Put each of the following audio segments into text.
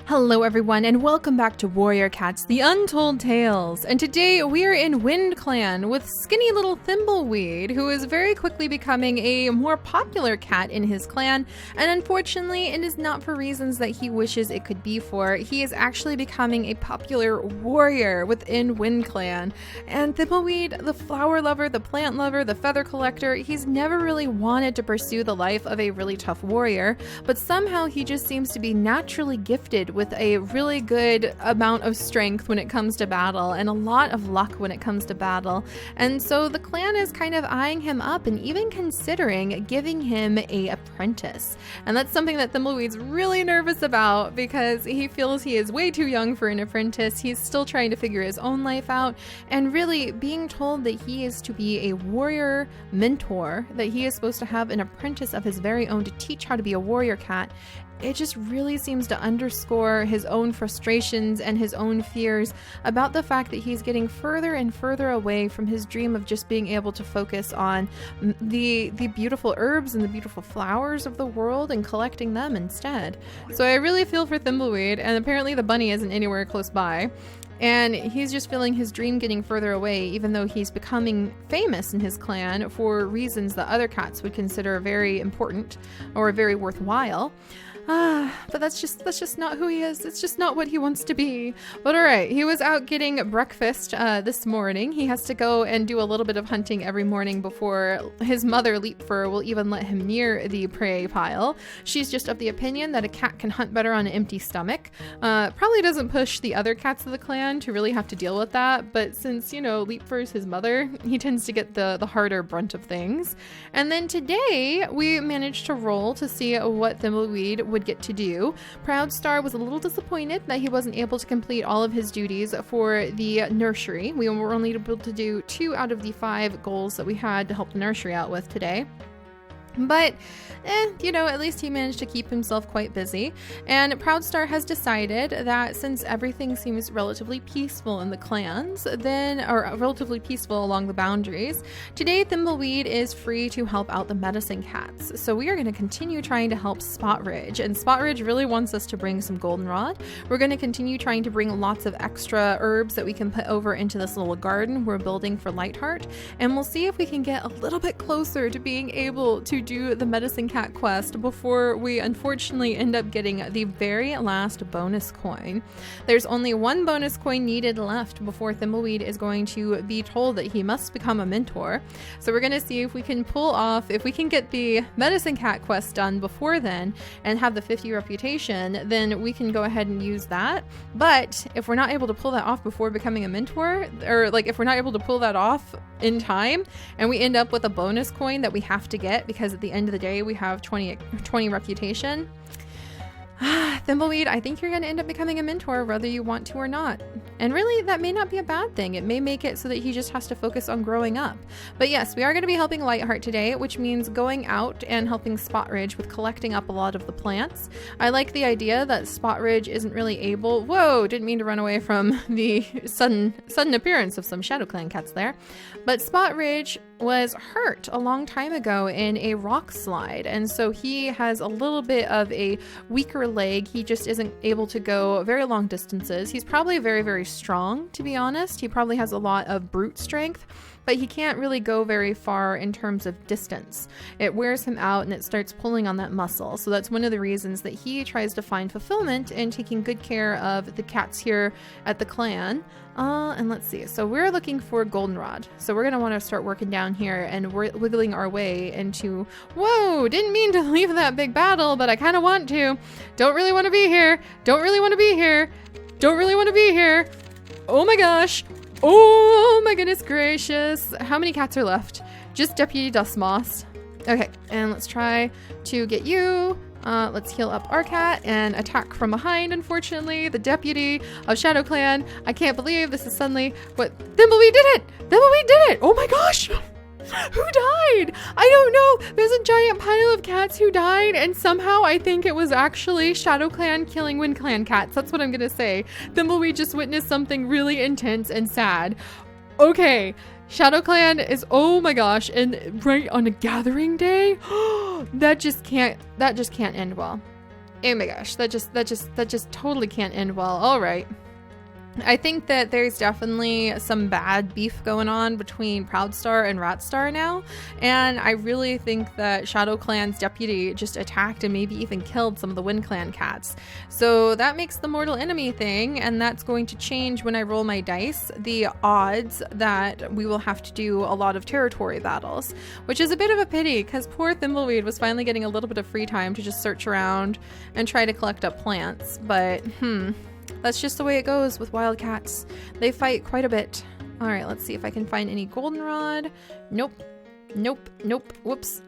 Hello everyone and welcome back to Warrior Cats, the Untold Tales. And today we are in WindClan with skinny little Thimbleweed, who is very quickly becoming a more popular cat in his clan. And unfortunately, it is not for reasons that he wishes it could be for. He is actually becoming a popular warrior within WindClan. And Thimbleweed, the flower lover, the plant lover, the feather collector, he's never really wanted to pursue the life of a really tough warrior, but somehow he just seems to be naturally gifted with a really good amount of strength when it comes to battle and a lot of luck when it comes to battle. And so the clan is kind of eyeing him up and even considering giving him an apprentice. And that's something that Thimbleweed's really nervous about because he feels he is way too young for an apprentice. He's still trying to figure his own life out, and really being told that he is to be a warrior mentor, that he is supposed to have an apprentice of his very own to teach how to be a warrior cat. It just really seems to underscore his own frustrations and his own fears about the fact that he's getting further and further away from his dream of just being able to focus on the beautiful herbs and the beautiful flowers of the world and collecting them instead. So I really feel for Thimbleweed, and apparently the bunny isn't anywhere close by. And he's just feeling his dream getting further away, even though he's becoming famous in his clan for reasons that other cats would consider very important or very worthwhile. But that's just not who he is. It's just not what he wants to be. But alright, he was out getting breakfast this morning. He has to go and do a little bit of hunting every morning before his mother, Leapfur, will even let him near the prey pile. She's just of the opinion that a cat can hunt better on an empty stomach. Probably doesn't push the other cats of the clan to really have to deal with that, but since, you know, Leapfur's his mother, he tends to get the harder brunt of things. And then today, we managed to roll to see what Thimbleweed would get to do. Proudstar was a little disappointed that he wasn't able to complete all of his duties for the nursery. We were only able to do 2 out of the 5 goals that we had to help the nursery out with today. But, you know, at least he managed to keep himself quite busy. And Proudstar has decided that since everything seems relatively peaceful in the clans, or relatively peaceful along the boundaries, today Thimbleweed is free to help out the medicine cats. So we are going to continue trying to help Spotridge. And Spotridge really wants us to bring some goldenrod. We're going to continue trying to bring lots of extra herbs that we can put over into this little garden we're building for Lightheart. And we'll see if we can get a little bit closer to being able to do the medicine cat quest before we unfortunately end up getting the very last bonus coin. There's only 1 bonus coin needed left before Thimbleweed is going to be told that he must become a mentor. So we're going to see if we can if we can get the medicine cat quest done before then and have the 50 reputation, then we can go ahead and use that. But if we're not able to pull that off before becoming a mentor, or like if we're not able to pull that off in time and we end up with a bonus coin that we have to get because at the end of the day we have 20 reputation, Thimbleweed, I think you're going to end up becoming a mentor whether you want to or not. And really, that may not be a bad thing. It may make it so that he just has to focus on growing up. But yes, we are going to be helping Lightheart today, which means going out and helping Spotridge with collecting up a lot of the plants. I like the idea that Spotridge isn't really able... Whoa, didn't mean to run away from the sudden appearance of some ShadowClan cats there. But Spotridge was hurt a long time ago in a rock slide, and so he has a little bit of a weaker leg. He just isn't able to go very long distances. He's probably very, very strong, to be honest. He probably has a lot of brute strength, but he can't really go very far in terms of distance. It wears him out and it starts pulling on that muscle. So that's one of the reasons that he tries to find fulfillment in taking good care of the cats here at the clan. And let's see. So we're looking for goldenrod. So we're going to want to start working down here and we're wiggling our way into... Whoa! Didn't mean to leave that big battle, but I kind of want to. Don't really want to be here. Don't really want to be here. Don't really want to be here. Oh my gosh. Oh my goodness gracious. How many cats are left? Just Deputy Dustmoss. Okay, and let's try to get you. Let's heal up our cat and attack from behind, unfortunately. The deputy of ShadowClan. I can't believe this is suddenly what... Thimbleweed did it! Thimbleweed did it! Oh my gosh! Who died? I don't know. There's a giant pile of cats who died, and somehow I think it was actually ShadowClan killing WindClan cats. That's what I'm gonna say. Thimbleweed just witnessed something really intense and sad. Okay, ShadowClan is, oh my gosh, and right on a gathering day? that just can't end well. Oh my gosh, that just totally can't end well. All right. I think that there's definitely some bad beef going on between Proudstar and Ratstar now, and I really think that ShadowClan's deputy just attacked and maybe even killed some of the WindClan cats. So that makes the mortal enemy thing, and that's going to change when I roll my dice the odds that we will have to do a lot of territory battles, which is a bit of a pity because poor Thimbleweed was finally getting a little bit of free time to just search around and try to collect up plants, but that's just the way it goes with wild cats. They fight quite a bit. All right, let's see if I can find any goldenrod. Nope. Nope. Nope. Whoops.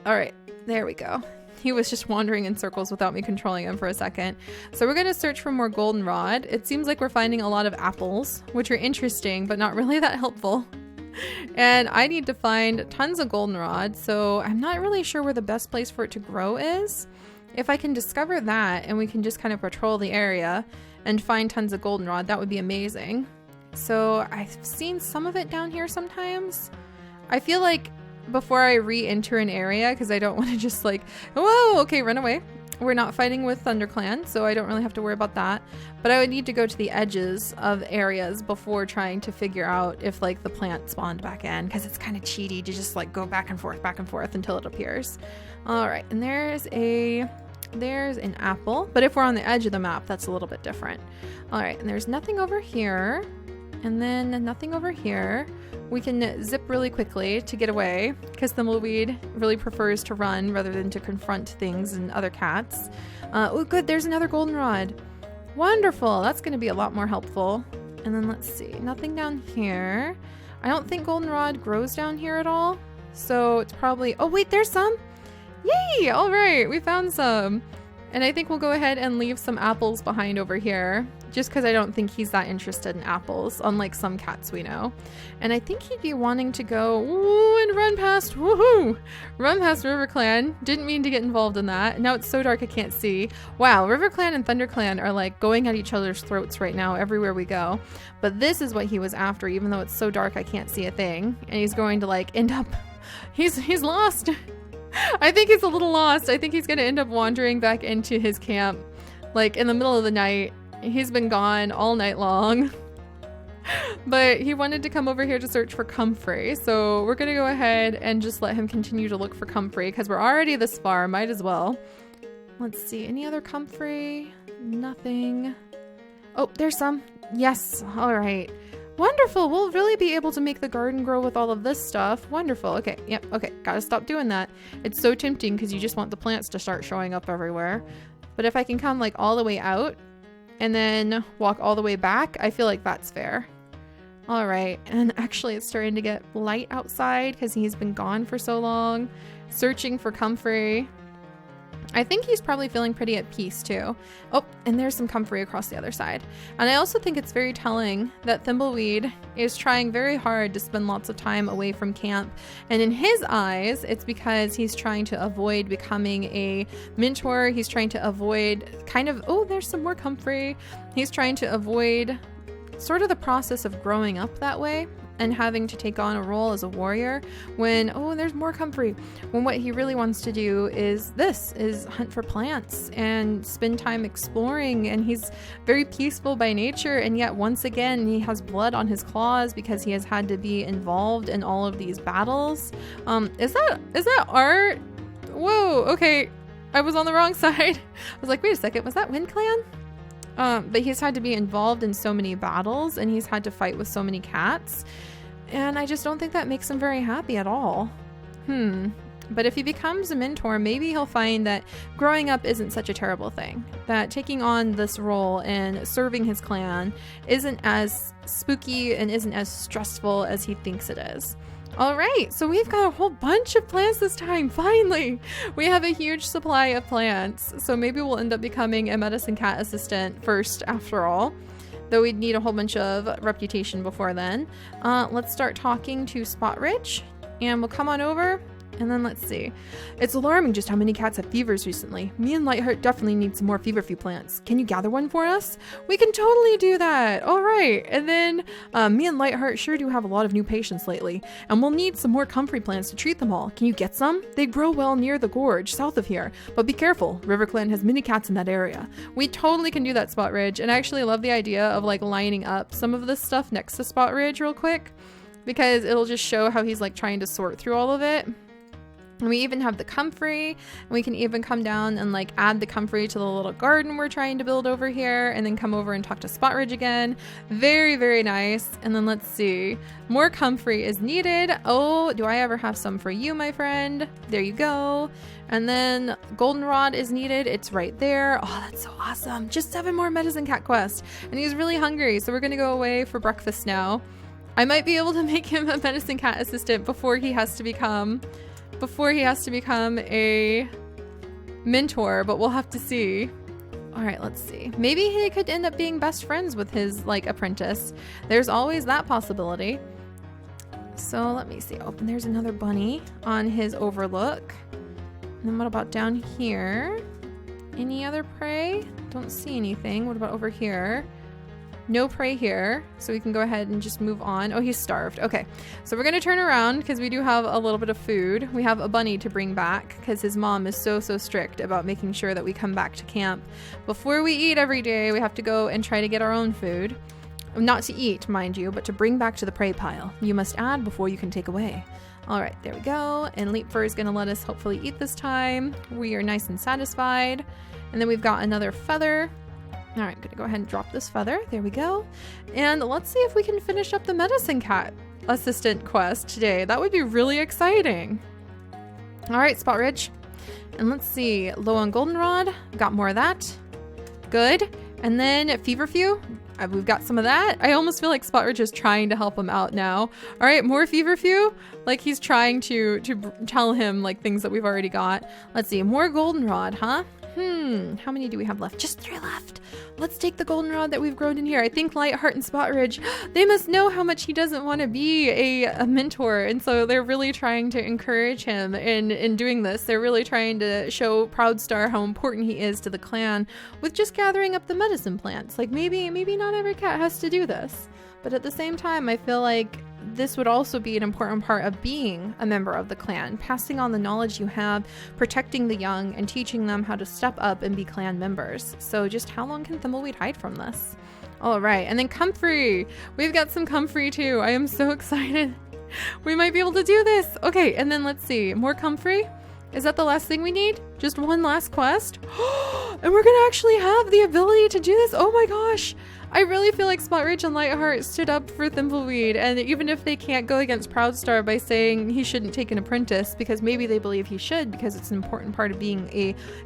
All right, there we go. He was just wandering in circles without me controlling him for a second. So we're going to search for more goldenrod. It seems like we're finding a lot of apples, which are interesting, but not really that helpful. And I need to find tons of goldenrod, so I'm not really sure where the best place for it to grow is. If I can discover that and we can just kind of patrol the area and find tons of goldenrod, that would be amazing. So I've seen some of it down here sometimes. I feel like before I re-enter an area, because I don't want to just like, whoa, okay, run away. We're not fighting with ThunderClan, so I don't really have to worry about that. But I would need to go to the edges of areas before trying to figure out if like the plant spawned back in, because it's kind of cheaty to just like go back and forth until it appears. All right, and there's an apple, but if we're on the edge of the map, that's a little bit different. All right, and there's nothing over here, and then nothing over here. We can zip really quickly to get away because Thimbleweed really prefers to run rather than to confront things and other cats. Oh, good, there's another goldenrod. Wonderful, that's going to be a lot more helpful. And then let's see, nothing down here. I don't think goldenrod grows down here at all, so it's probably, oh wait, there's some. Yay! All right, we found some. And I think we'll go ahead and leave some apples behind over here, just because I don't think he's that interested in apples, unlike some cats we know. And I think he'd be wanting to go, ooh, and run past RiverClan. Didn't mean to get involved in that. Now it's so dark I can't see. Wow, RiverClan and ThunderClan are like going at each other's throats right now everywhere we go. But this is what he was after, even though it's so dark I can't see a thing. And he's going to like end up, he's lost. I think he's a little lost. I think he's going to end up wandering back into his camp, like in the middle of the night. He's been gone all night long. But he wanted to come over here to search for comfrey. So we're going to go ahead and just let him continue to look for comfrey because we're already this far. Might as well. Let's see. Any other comfrey? Nothing. Oh, there's some. Yes. All right. Wonderful. We'll really be able to make the garden grow with all of this stuff. Wonderful. Okay. Yep. Okay. Gotta stop doing that. It's so tempting because you just want the plants to start showing up everywhere. But if I can come like all the way out and then walk all the way back, I feel like that's fair. All right. And actually it's starting to get light outside because he's been gone for so long, searching for comfrey. I think he's probably feeling pretty at peace too. Oh, and there's some comfrey across the other side. And I also think it's very telling that Thimbleweed is trying very hard to spend lots of time away from camp. And in his eyes, it's because he's trying to avoid becoming a mentor. He's trying to avoid kind of, oh, there's some more comfrey. He's trying to avoid sort of the process of growing up that way and having to take on a role as a warrior when, oh, there's more comfrey. When what he really wants to do is hunt for plants and spend time exploring, and he's very peaceful by nature, and yet once again he has blood on his claws because he has had to be involved in all of these battles. Is that art? Whoa, okay, I was on the wrong side. I was like, wait a second, was that WindClan? But he's had to be involved in so many battles and he's had to fight with so many cats. And I just don't think that makes him very happy at all. But if he becomes a mentor, maybe he'll find that growing up isn't such a terrible thing. That taking on this role and serving his clan isn't as spooky and isn't as stressful as he thinks it is. All right, so we've got a whole bunch of plants this time, finally! We have a huge supply of plants, so maybe we'll end up becoming a medicine cat assistant first after all, though we'd need a whole bunch of reputation before then. Let's start talking to Spot Ridge, and we'll come on over And then let's see. It's alarming just how many cats have fevers recently. Me and Lightheart definitely need some more feverfew plants. Can you gather one for us? We can totally do that. All right. And then me and Lightheart sure do have a lot of new patients lately, and we'll need some more comfrey plants to treat them all. Can you get some? They grow well near the gorge south of here, but be careful. RiverClan has many cats in that area. We totally can do that, Spot Ridge. And I actually love the idea of like lining up some of this stuff next to Spot Ridge real quick, because it'll just show how he's like trying to sort through all of it. And we even have the comfrey, and we can even come down and like add the comfrey to the little garden we're trying to build over here, and then come over and talk to Spot Ridge again. Very, very nice. And then let's see, more comfrey is needed. Oh, do I ever have some for you, my friend? There you go. And then goldenrod is needed. It's right there. Oh, that's so awesome. Just 7 more medicine cat quests, and he's really hungry, so we're gonna go away for breakfast now. I might be able to make him a medicine cat assistant before he has to become a mentor, but we'll have to see. All right, let's see. Maybe he could end up being best friends with his like apprentice. There's always that possibility. So let me see. Oh, and there's another bunny on his overlook. And then what about down here? Any other prey? Don't see anything. What about over here? No prey here, so we can go ahead and just move on. Oh, he's starved. Okay, so we're gonna turn around because we do have a little bit of food. We have a bunny to bring back because his mom is so strict about making sure that we come back to camp before we eat every day. We have to go and try to get our own food. Not to eat, mind you, but to bring back to the prey pile. You must add before you can take away. All right, there we go. And Leapfur is gonna let us hopefully eat this time. We are nice and satisfied. And then we've got another feather. All right, I'm gonna go ahead and drop this feather. There we go. And let's see if we can finish up the medicine cat assistant quest today. That would be really exciting. All right, Spot Ridge. And let's see, low on goldenrod. Got more of that. Good. And then feverfew. We've got some of that. I almost feel like Spot Ridge is trying to help him out now. All right, more feverfew. Like he's trying to tell him like things that we've already got. Let's see, more goldenrod, huh? How many do we have left? Just 3 left. Let's take the goldenrod that we've grown in here. I think Lightheart and Spot Ridge, they must know how much he doesn't want to be a mentor. And so they're really trying to encourage him in doing this. They're really trying to show Proudstar how important he is to the clan with just gathering up the medicine plants. Like maybe not every cat has to do this. But at the same time, I feel like this would also be an important part of being a member of the clan, passing on the knowledge you have, protecting the young, and teaching them how to step up and be clan members. So just how long can Thimbleweed hide from this? All right, and then comfrey. We've got some comfrey too. I am so excited. We might be able to do this. Okay, and then let's see, more comfrey. Is that the last thing we need? Just one last quest? And we're gonna actually have the ability to do this. Oh my gosh. I really feel like Spot Ridge and Lightheart stood up for Thimbleweed, and even if they can't go against Proudstar by saying he shouldn't take an apprentice, because maybe they believe he should because it's an important part of being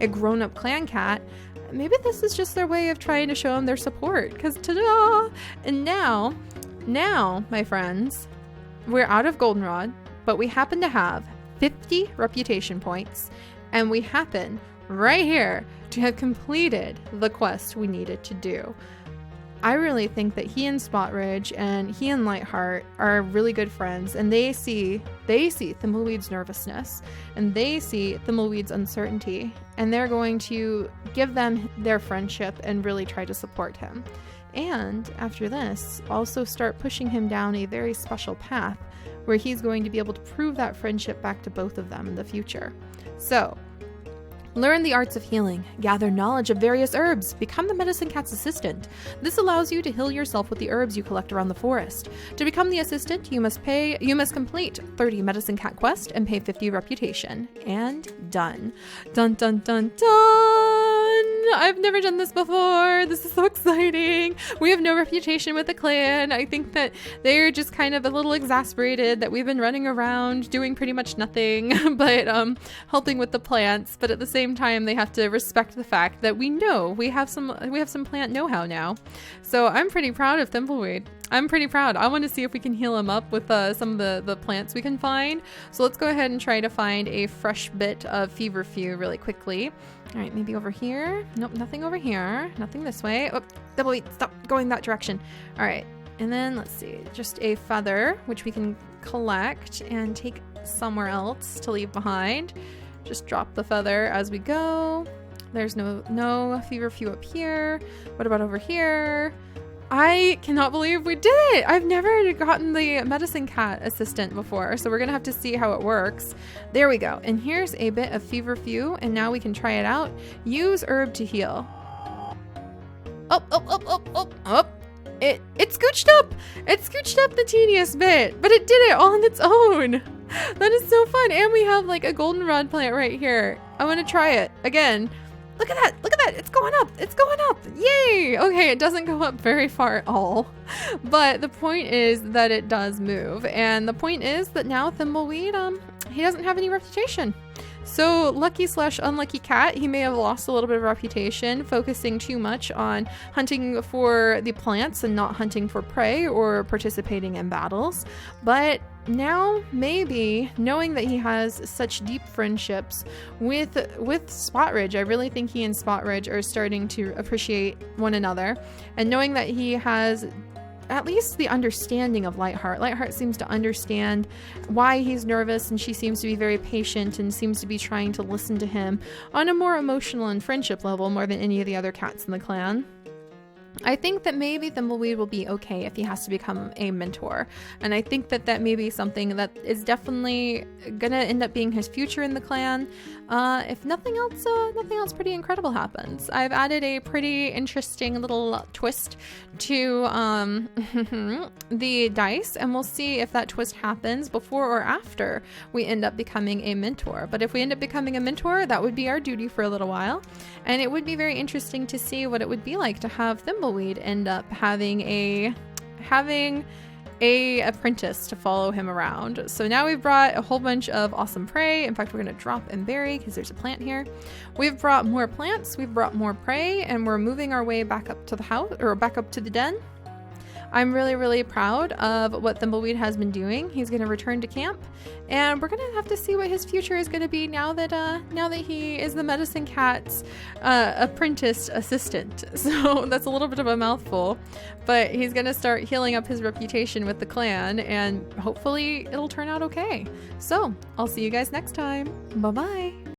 a grown-up clan cat, maybe this is just their way of trying to show him their support, because ta-da! And now, my friends, we're out of goldenrod, but we happen to have 50 reputation points, and we happen right here to have completed the quest we needed to do. I really think that he and Spot Ridge and he and Lightheart are really good friends, and they see Thimbleweed's nervousness, and they see Thimbleweed's uncertainty, and they're going to give them their friendship and really try to support him. And after this, also start pushing him down a very special path where he's going to be able to prove that friendship back to both of them in the future. So, learn the arts of healing, gather knowledge of various herbs, become the medicine cat's assistant. This allows you to heal yourself with the herbs you collect around the forest. To become the assistant, you must complete 30 medicine cat quest and pay 50 reputation. And done. Dun dun dun dun! I've never done this before. This is so exciting. We have no reputation with the clan. I think that they're just kind of a little exasperated that we've been running around doing pretty much nothing but helping with the plants, but at the same time they have to respect the fact that we know we have some plant know-how now. So I'm pretty proud of Thimbleweed. I'm pretty proud. I want to see if we can heal him up with some of the plants we can find. So let's go ahead and try to find a fresh bit of feverfew really quickly. All right, maybe over here. Nope, nothing over here. Nothing this way. Oh, Thimbleweed, stop going that direction. All right, and then let's see, just a feather, which we can collect and take somewhere else to leave behind. Just drop the feather as we go. There's no feverfew up here. What about over here? I cannot believe we did it! I've never gotten the medicine cat assistant before, so we're gonna have to see how it works. There we go. And here's a bit of feverfew, and now we can try it out. Use herb to heal. Oh. It scooched up! It scooched up the tedious bit, but it did it all on its own. That is so fun. And we have like a goldenrod plant right here. I want to try it again. Look at that! Look at that! It's going up! It's going up! Yay! Okay, it doesn't go up very far at all. But the point is that it does move. And the point is that now Thimbleweed, he doesn't have any reputation. So lucky/unlucky cat, he may have lost a little bit of reputation, focusing too much on hunting for the plants and not hunting for prey or participating in battles. But now, maybe, knowing that he has such deep friendships with Spotridge, I really think he and Spotridge are starting to appreciate one another. And knowing that he has at least the understanding of Lightheart. Lightheart seems to understand why he's nervous, and she seems to be very patient and seems to be trying to listen to him on a more emotional and friendship level more than any of the other cats in the clan. I think that maybe Thimbleweed will be okay if he has to become a mentor. And I think that that may be something that is definitely gonna end up being his future in the clan. If nothing else pretty incredible happens. I've added a pretty interesting little twist to the dice, and we'll see if that twist happens before or after we end up becoming a mentor. But if we end up becoming a mentor, that would be our duty for a little while. And it would be very interesting to see what it would be like to have Thimbleweed end up having a apprentice to follow him around. So now we've brought a whole bunch of awesome prey. In fact, we're going to drop and bury because there's a plant here. We've brought more plants, we've brought more prey, and we're moving our way back up to the house, or back up to the den. I'm really, really proud of what Thimbleweed has been doing. He's going to return to camp, and we're going to have to see what his future is going to be now that he is the medicine cat's apprentice assistant. So that's a little bit of a mouthful, but he's going to start healing up his reputation with the clan, and hopefully it'll turn out okay. So I'll see you guys next time. Bye-bye.